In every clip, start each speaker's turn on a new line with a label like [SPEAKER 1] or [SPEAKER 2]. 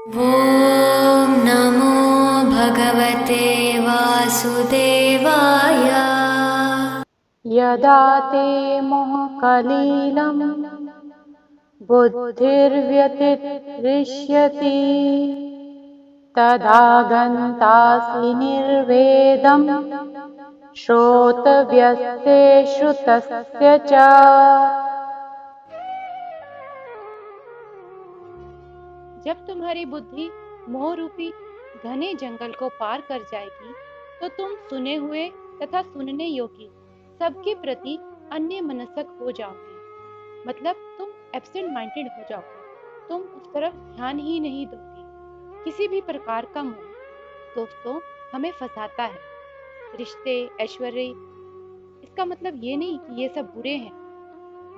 [SPEAKER 1] ॐ नमो भगवते वासुदेवाय।
[SPEAKER 2] यदा ते मोहकलीलं बुद्धिर्व्यतिरिष्यति तदा गन्तासि निर्वेदं श्रोतव्यस्य श्रुतस्य च।
[SPEAKER 3] जब तुम्हारी बुद्धि मोह रूपी घने जंगल को पार कर जाएगी तो तुम सुने हुए तथा सुनने योग्य सबके प्रति अन्य मनस्क हो जाओगे। मतलब तुम एब्सेंट माइंडेड हो जाओगे। तुम उस तरफ ध्यान ही नहीं दोगे। किसी भी प्रकार का मोह दोस्तों हमें फंसाता है। रिश्ते, ऐश्वर्य, इसका मतलब ये नहीं कि ये सब बुरे हैं।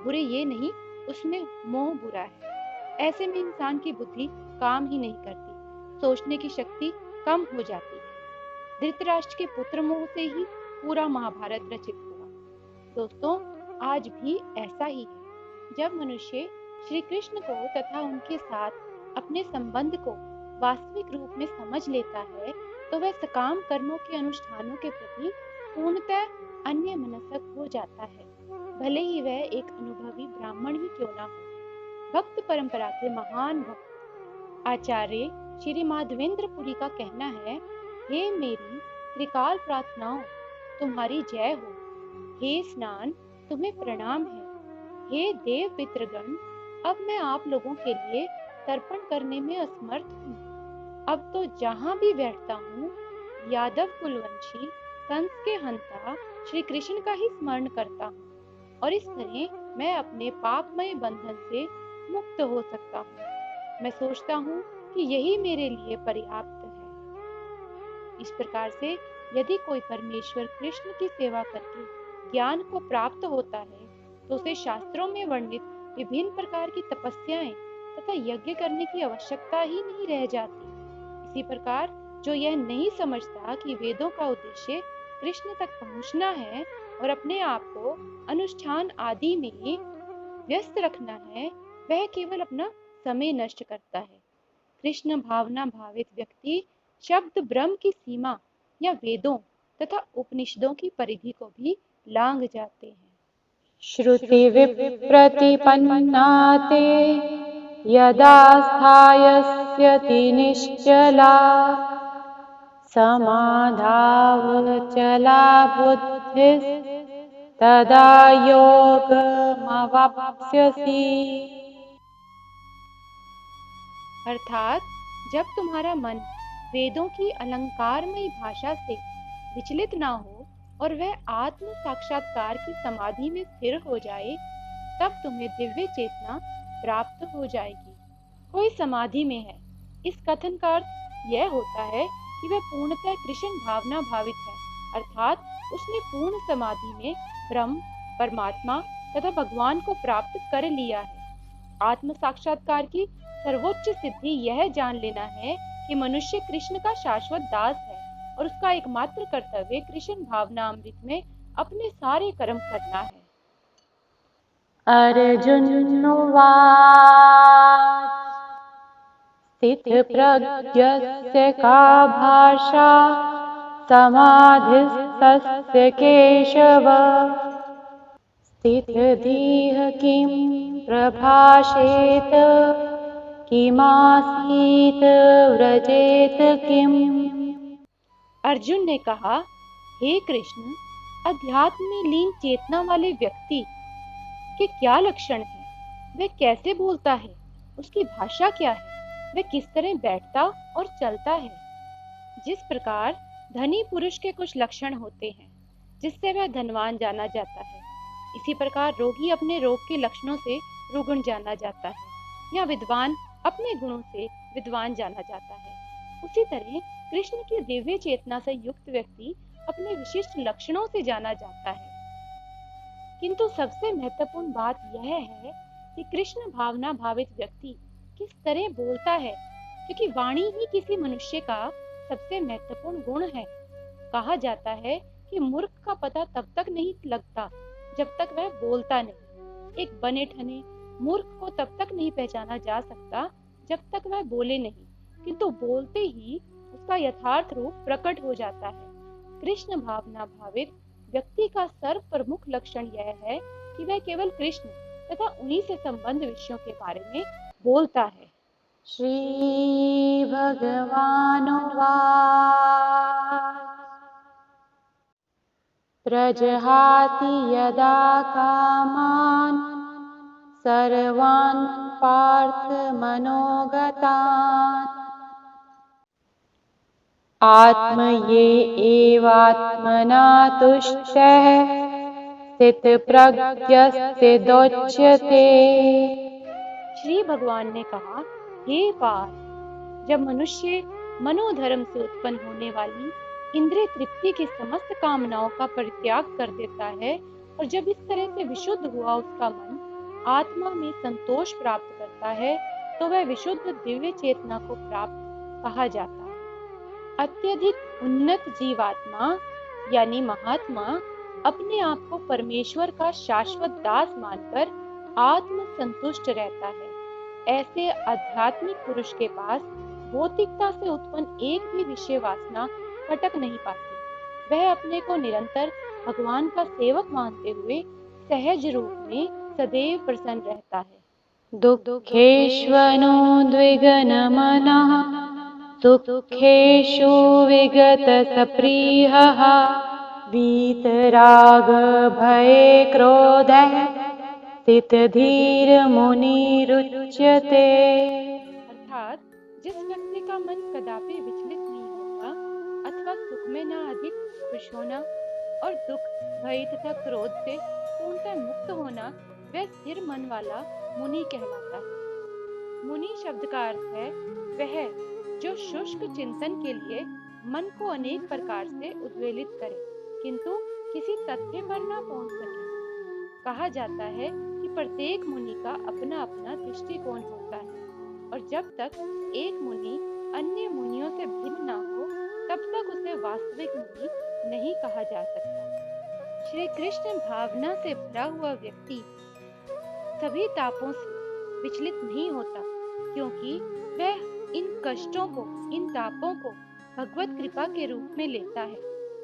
[SPEAKER 3] बुरे ये नहीं, उसमें मोह बुरा है। ऐसे में इंसान की बुद्धि काम ही नहीं करती, सोचने की शक्ति कम हो जाती है। धृतराष्ट्र के पुत्र मोह से ही पूरा महाभारत रचित हुआ। दोस्तों आज भी ऐसा ही है। जब मनुष्य श्री कृष्ण को तथा उनके साथ अपने संबंध को वास्तविक रूप में समझ लेता है तो वह सकाम कर्मों के अनुष्ठानों के प्रति पूर्णतः अन्य मनस्क हो जाता है, भले ही वह एक अनुभवी ब्राह्मण ही क्यों ना हो। भक्त परंपरा के महान भक्त आचार्य श्री माधवेंद्रपुरी का कहना है, हे मेरी त्रिकाल प्रार्थनाओं तुम्हारी जय हो। हे स्नान तुम्हें प्रणाम है। हे देव पितृगण अब मैं आप लोगों के लिए तर्पण करने में असमर्थ हूँ। अब तो जहाँ भी बैठता हूँ यादव कुलवंशी कंस के हंता श्री कृष्ण का ही स्मरण करता हूँ और इस तरह मैं अपने पापमय बंधन से मुक्त हो सकता हूँ। मैं सोचता हूँ कि यही मेरे लिए पर्याप्त है। इस प्रकार से यदि कोई परमेश्वर कृष्ण की सेवा करके ज्ञान को प्राप्त होता है तो उसे शास्त्रों में वर्णित विभिन्न प्रकार की तपस्याएं तथा यज्ञ करने की आवश्यकता ही नहीं रह जाती। इसी प्रकार जो यह नहीं समझता कि वेदों का उद्देश्य कृष्ण तक पहुंचना है और अपने आप को अनुष्ठान आदि में व्यस्त रखना है, वह केवल अपना समय नष्ट करता है। कृष्ण भावना भावित व्यक्ति शब्द ब्रह्म की सीमा या वेदों तथा उपनिषदों की परिधि को भी लांघ जाते हैं।
[SPEAKER 2] श्रुति विप्रतिपन्ना ते यदा स्थास्यति निश्चला समाधावचला बुद्धिस्तदा योगमवाप्स्यसि।
[SPEAKER 3] अर्थात जब तुम्हारा मन वेदों की अलंकारमयी भाषा से विचलित ना हो और वह आत्म साक्षात्कार की समाधि में स्थिर हो जाए तब तुम्हें दिव्य चेतना प्राप्त हो जाएगी। कोई समाधि में है, इस कथन का अर्थ यह होता है कि वह पूर्णतः कृष्ण भावना भावित है, अर्थात उसने पूर्ण समाधि में ब्रह्म, परमात्मा तथा भगवान को प्राप्त कर लिया है। आत्म साक्षात्कार की सर्वोच्च सिद्धि यह जान लेना है कि मनुष्य कृष्ण का शाश्वत दास है और उसका एकमात्र कर्तव्य कृष्ण भावना अमृत में अपने सारे कर्म करना है।
[SPEAKER 2] अर्जुनोवाच स्थितप्रज्ञस्य का भाषा समाधिस्तस्य केशव स्थितधीः किं प्रभाषेत किमासीत व्रजेत किम्।
[SPEAKER 3] अर्जुन ने कहा, हे कृष्ण, अध्यात्म में लीन चेतना वाले व्यक्ति के क्या लक्षण हैं? वह कैसे बोलता है? उसकी भाषा क्या है? वह किस तरह बैठता और चलता है? जिस प्रकार धनी पुरुष के कुछ लक्षण होते हैं जिससे वह धनवान जाना जाता है, इसी प्रकार रोगी अपने रोग के लक्षणों से रुग्ण जाना जाता है या विद्वान अपने गुणों से विद्वान जाना जाता है। उसी तरह कृष्ण की दिव्य चेतना से युक्त व्यक्ति अपने विशिष्ट लक्षणों से जाना जाता है। किंतु सबसे महत्वपूर्ण बात यह है कि कृष्ण भावना भावित व्यक्ति किस तरह बोलता है, क्योंकि वाणी ही किसी मनुष्य का सबसे महत्वपूर्ण गुण है। कहा जाता है कि मूर्ख का पता तब तक नहीं लगता जब तक वह बोलता नहीं। एक बने ठने मूर्ख को तब तक नहीं पहचाना जा सकता जब तक वह बोले नहीं, किंतु बोलते ही उसका यथार्थ रूप प्रकट हो जाता है। कृष्ण भावना भावित व्यक्ति का सर्व प्रमुख लक्षण यह है कि वह केवल कृष्ण तथा उन्हीं से संबंध विषयों के बारे में बोलता है।
[SPEAKER 2] श्री भगवानुवाच प्रजहाति यदा कामान् सर्वान् पार्थ मनोगतान् आत्मये एवात्मना तुष्टः स्थितप्रज्ञस्थितोच्यते।
[SPEAKER 3] श्री भगवान ने कहा, हे पार्थ, जब मनुष्य मनोधर्म से उत्पन्न होने वाली इंद्रिय तृप्ति की समस्त कामनाओं का परित्याग कर देता है और जब इस तरह से विशुद्ध हुआ उसका मन आत्मा में संतोष प्राप्त करता है, तो वह विशुद्ध दिव्य चेतना को प्राप्त कहा जाता है। अत्यधिक उन्नत जीवात्मा यानी महात्मा अपने आप को परमेश्वर का शाश्वत दास मानकर आत्म संतुष्ट रहता है। ऐसे आध्यात्मिक पुरुष के पास भौतिकता से उत्पन्न एक भी विषय वासना खटक नहीं पाती। वह अपने को निरंतर भगवान का सेवक मानते हुए सहज रूप में सदैव प्रसन्न रहता है।
[SPEAKER 2] दुःखेष्वनुद्विग्नमनः सुखेषु विगतसप्रियः वीतरागभये क्रोधः स्थितधीर्मुनिरुच्यते।
[SPEAKER 3] अर्थात जिस व्यक्ति का मन कदापि विचलित नहीं होता अथवा सुख में न अधिक खुश होना और दुख भय तथा क्रोध से पूर्णतः मुक्त होना, वह स्थिर मन वाला मुनि कहलाता है। मुनि शब्द का अर्थ है वह जो शुष्क चिंतन के लिए मन को अनेक प्रकार से उद्वेलित करे किंतु किसी तथ्य पर न पहुंच सके। कहा जाता है कि प्रत्येक मुनि का अपना अपना दृष्टिकोण होता है और जब तक एक मुनि अन्य मुनियों से भिन्न ना हो तब तक उसे वास्तविक मुनि नहीं कहा जा सकता। श्री कृष्ण भावना से भरा हुआ व्यक्ति सभी तापों से विचलित नहीं होता क्योंकि वह इन कष्टों को, इन तापों को भगवत कृपा के रूप में लेता है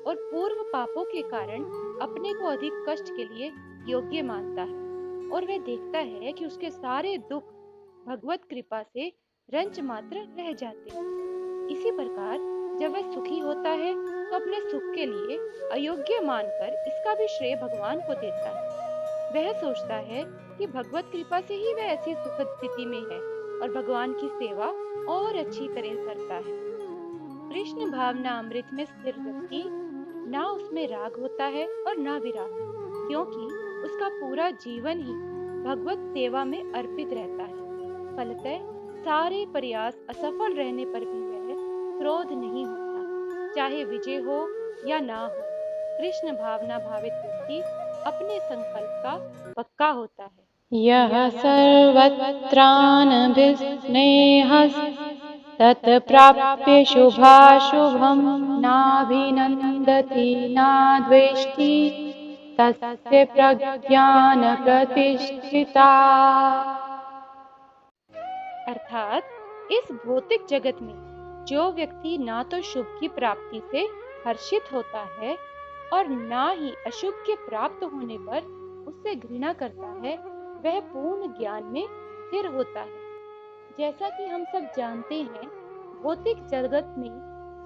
[SPEAKER 3] और पूर्व पापों के कारण अपने को अधिक कष्ट के लिए योग्य मानता है और वह देखता है कि उसके सारे दुख भगवत कृपा से रंच मात्र रह जाते हैं। इसी प्रकार जब वह सुखी होता है तो अपने सुख के लिए अयोग्य मानकर इसका भी श्रेय भगवान को देता है। वह सोचता है कि भगवत कृपा से ही वह ऐसी सुखद स्थिति में है और भगवान की सेवा और अच्छी तरह करता है। कृष्ण भावना अमृत में स्थिर व्यक्ति ना उसमें राग होता है और ना विराग, क्योंकि उसका पूरा जीवन ही भगवत सेवा में अर्पित रहता है। फलतः सारे प्रयास असफल रहने पर भी वह क्रोध नहीं होता, चाहे विजय हो या ना हो। कृष्ण भावना भावित व्यक्ति अपने संकल्प का पक्का होता है।
[SPEAKER 2] यः सर्वत्रानभिस्नेहस्तत्प्राप्य शुभाशुभम् नाभिनन्दति नाद्वेष्टि तस्य प्रज्ञानप्रतिष्ठिता।
[SPEAKER 3] अर्थात इस भौतिक जगत में जो व्यक्ति ना तो शुभ की प्राप्ति से हर्षित होता है और ना ही अशुभ के प्राप्त होने पर उससे घृणा करता है, वह पूर्ण ज्ञान में स्थिर होता है। जैसा कि हम सब जानते हैं, भौतिक जगत में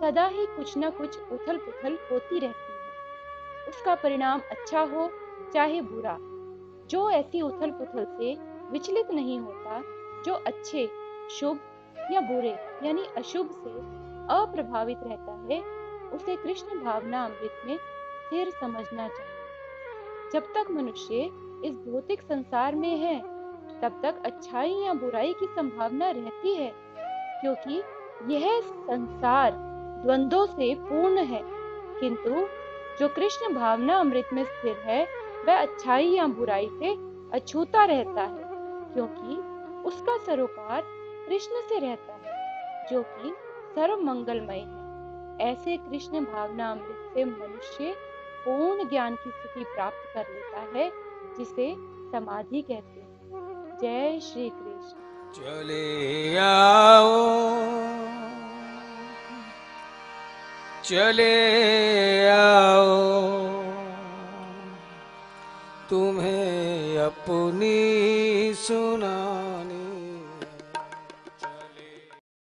[SPEAKER 3] सदा ही कुछ न कुछ उथल पुथल होती रहती है। उसका परिणाम अच्छा हो चाहे बुरा, जो ऐसी उथल पुथल से विचलित नहीं होता, जो अच्छे, शुभ या बुरे यानी अशुभ से अप्रभावित रहता है, उसे कृष्ण भावना अमृत में स्थिर समझना चाहिए। जब तक मनुष्य इस भौतिक संसार में है तब तक अच्छाई या बुराई की संभावना रहती है, क्योंकि यह संसार द्वंद्वों से पूर्ण है। किंतु जो कृष्ण भावना अमृत में स्थिर है वह अच्छाई या बुराई से अछूता रहता है, क्योंकि उसका सरोकार कृष्ण से रहता है जो कि सर्व मंगलमय है। ऐसे कृष्ण भावना अमृत से मनुष्य पूर्ण ज्ञान की स्थिति प्राप्त कर लेता है, जिसे समाधि कहते हैं। जय श्री कृष्ण।
[SPEAKER 4] चले आओ चले आओ तुम्हें अपनी सुना